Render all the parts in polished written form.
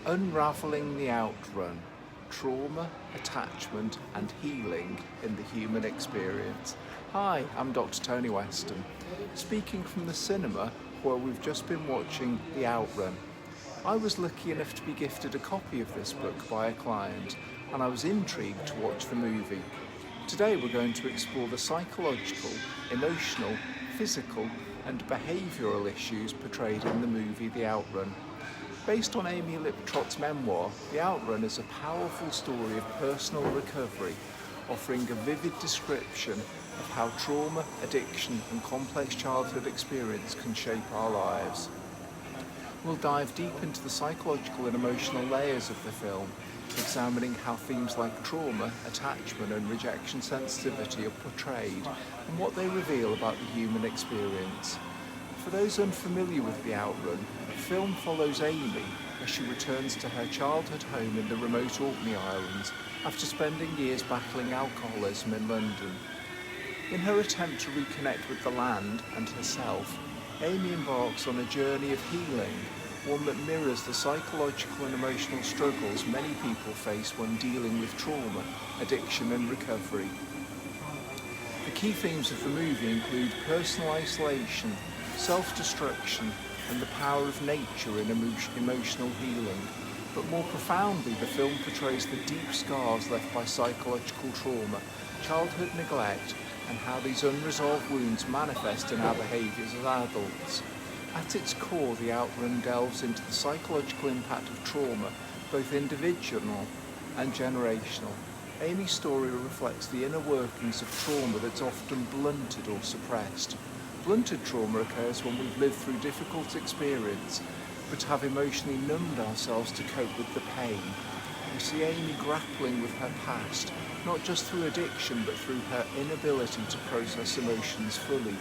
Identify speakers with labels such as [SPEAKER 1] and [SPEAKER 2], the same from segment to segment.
[SPEAKER 1] Unraveling the Outrun, Trauma, Attachment and Healing in the Human Experience. Hi, I'm Dr. Tony Weston, speaking from the cinema where we've just been watching The Outrun. I was lucky enough to be gifted a copy of this book by a client, and I was intrigued to watch the movie. Today we're going to explore the psychological, emotional, physical and behavioural issues portrayed in the movie The Outrun. Based on Amy Liptrot's memoir, The Outrun is a powerful story of personal recovery, offering a vivid description of how trauma, addiction and complex childhood experience can shape our lives. We'll dive deep into the psychological and emotional layers of the film, examining how themes like trauma, attachment and rejection sensitivity are portrayed and what they reveal about the human experience. For those unfamiliar with The Outrun, the film follows Amy as she returns to her childhood home in the remote Orkney Islands after spending years battling alcoholism in London. In her attempt to reconnect with the land and herself, Amy embarks on a journey of healing, one that mirrors the psychological and emotional struggles many people face when dealing with trauma, addiction and recovery. The key themes of the movie include personal isolation, self-destruction and the power of nature in emotional healing. But more profoundly, the film portrays the deep scars left by psychological trauma, childhood neglect, and how these unresolved wounds manifest in our behaviours as adults. At its core, The Outrun delves into the psychological impact of trauma, both individual and generational. Amy's story reflects the inner workings of trauma that's often blunted or suppressed. Blunted trauma occurs when we've lived through difficult experience, but have emotionally numbed ourselves to cope with the pain. We see Amy grappling with her past, not just through addiction, but through her inability to process emotions fully.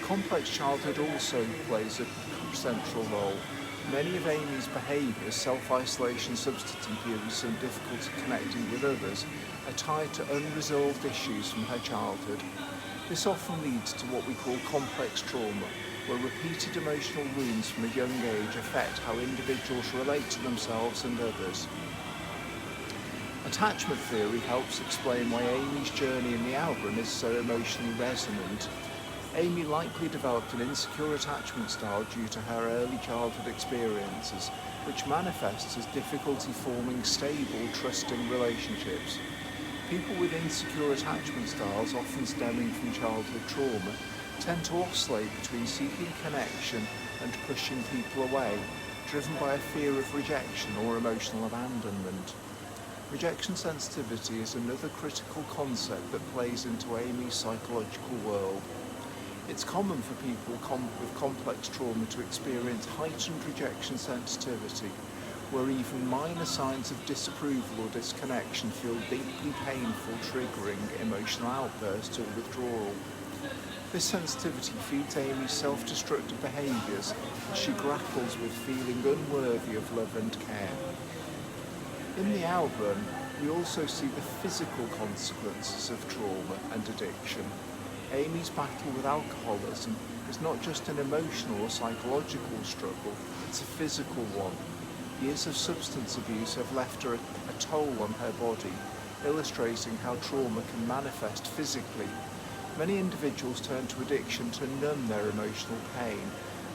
[SPEAKER 1] Complex childhood also plays a central role. Many of Amy's behaviours, self-isolation, substance abuse and difficulty connecting with others, are tied to unresolved issues from her childhood. This often leads to what we call complex trauma, where repeated emotional wounds from a young age affect how individuals relate to themselves and others. Attachment theory helps explain why Amy's journey in The Outrun is so emotionally resonant. Amy likely developed an insecure attachment style due to her early childhood experiences, which manifests as difficulty forming stable, trusting relationships. People with insecure attachment styles, often stemming from childhood trauma, tend to oscillate between seeking connection and pushing people away, driven by a fear of rejection or emotional abandonment. Rejection sensitivity is another critical concept that plays into Amy's psychological world. It's common for people with complex trauma to experience heightened rejection sensitivity, where even minor signs of disapproval or disconnection feel deeply painful, triggering emotional outbursts or withdrawal. This sensitivity feeds Amy's self-destructive behaviours as she grapples with feeling unworthy of love and care. In The Outrun, we also see the physical consequences of trauma and addiction. Amy's battle with alcoholism is not just an emotional or psychological struggle, it's a physical one. Years of substance abuse have left her a toll on her body, illustrating how trauma can manifest physically. Many individuals turn to addiction to numb their emotional pain,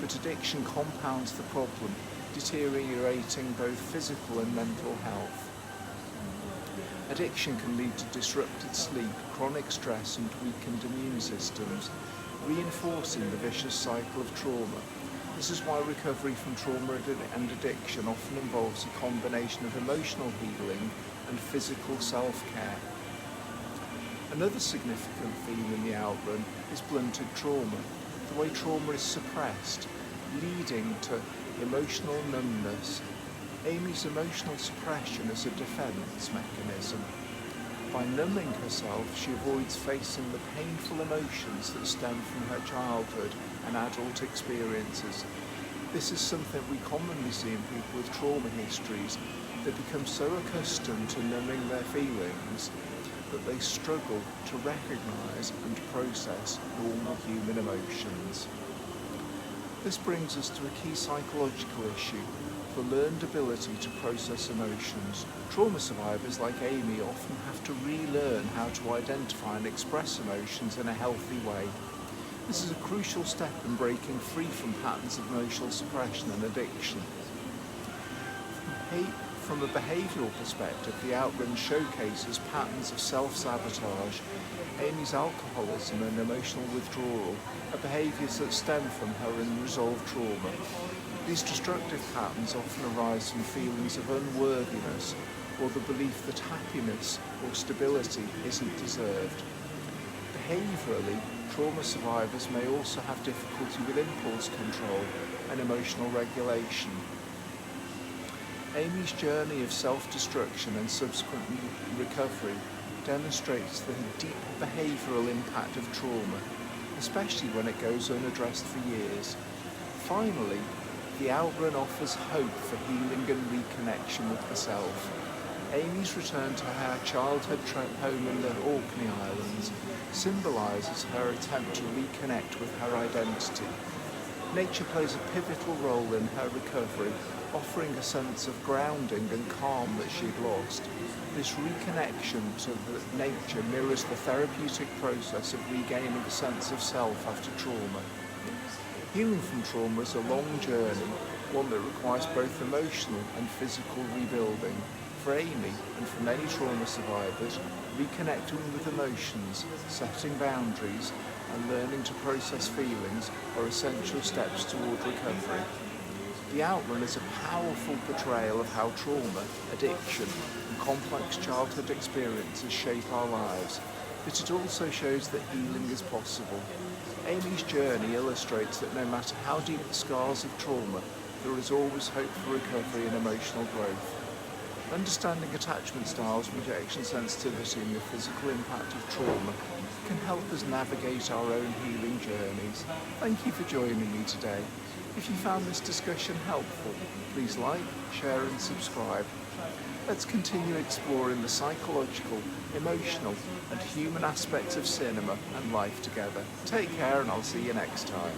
[SPEAKER 1] but addiction compounds the problem, deteriorating both physical and mental health. Addiction can lead to disrupted sleep, chronic stress and weakened immune systems, reinforcing the vicious cycle of trauma. This is why recovery from trauma and addiction often involves a combination of emotional healing and physical self-care. Another significant theme in The Outrun is blunted trauma, the way trauma is suppressed, leading to emotional numbness. Amy's emotional suppression is a defense mechanism. By numbing herself, she avoids facing the painful emotions that stem from her childhood and adult experiences. This is something we commonly see in people with trauma histories. They become so accustomed to numbing their feelings that they struggle to recognise and process normal human emotions. This brings us to a key psychological issue, the learned ability to process emotions. Trauma survivors like Amy often have to relearn how to identify and express emotions in a healthy way. This is a crucial step in breaking free from patterns of emotional suppression and addiction. From a behavioural perspective, the Outrun showcases patterns of self-sabotage. Amy's alcoholism and emotional withdrawal are behaviours that stem from her unresolved trauma. These destructive patterns often arise from feelings of unworthiness or the belief that happiness or stability isn't deserved. Behaviourally, trauma survivors may also have difficulty with impulse control and emotional regulation. Amy's journey of self-destruction and subsequent recovery demonstrates the deep behavioural impact of trauma, especially when it goes unaddressed for years. Finally, the Outrun offers hope for healing and reconnection with the self. Amy's return to her childhood home in the Orkney Islands symbolises her attempt to reconnect with her identity. Nature plays a pivotal role in her recovery, offering a sense of grounding and calm that she'd lost. This reconnection to nature mirrors the therapeutic process of regaining a sense of self after trauma. Healing from trauma is a long journey, one that requires both emotional and physical rebuilding. For Amy, and for many trauma survivors, reconnecting with emotions, setting boundaries, and learning to process feelings are essential steps toward recovery. The Outrun is a powerful portrayal of how trauma, addiction, and complex childhood experiences shape our lives, but it also shows that healing is possible. Amy's journey illustrates that no matter how deep the scars of trauma, there is always hope for recovery and emotional growth. Understanding attachment styles, rejection sensitivity, and the physical impact of trauma can help us navigate our own healing journeys. Thank you for joining me today. If you found this discussion helpful, please like, share and subscribe. Let's continue exploring the psychological, emotional and human aspects of cinema and life together. Take care and I'll see you next time.